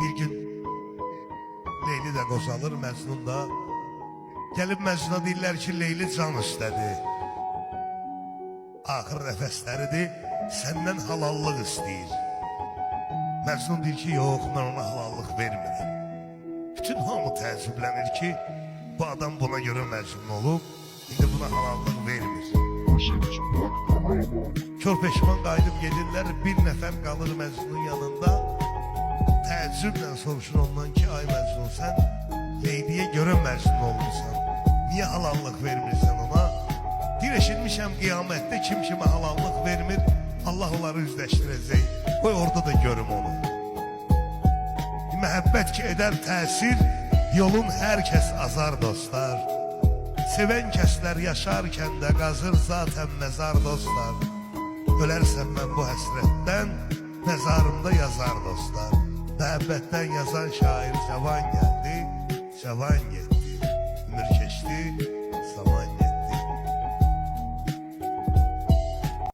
Bir gün Leyli də qocalır, Məcnun da. Gəlib Məcnuna deyirlər ki, Leyli can istədi. Axır nəfəsləridir, səndən halallıq istəyir. Məcnun deyir ki, yox, mən ona halallıq vermirəm. Bütün hamı təəccüblənir ki, bu adam buna görə Məcnun olub, indi buna halallıq vermir. Kör peşman qayıdıb gedirlər, bir nəfər qalır Məcnunun yanında. Təəccüblə soruşur ondan ki, ay Məcnun, sən Leyliyə görə Məcnun olmuşsan, niyə halallıq vermirsən ona? Deyir, eşitmişəm qiyamətdə kim kimə halallıq vermir, Allah onları üzləşdirəcək. Qoy orada da görüm onu. Məhəbbət ki edər təsir, yolun hər kəs azar dostlar. Sevən kəslər yaşarkən də qazır zatən məzar dostlar. Ölərsən mən bu həsrətdən, məzarımda yazar dostlar. Məhəbbətdən yazan şair cavan gəldi, cavan getdi.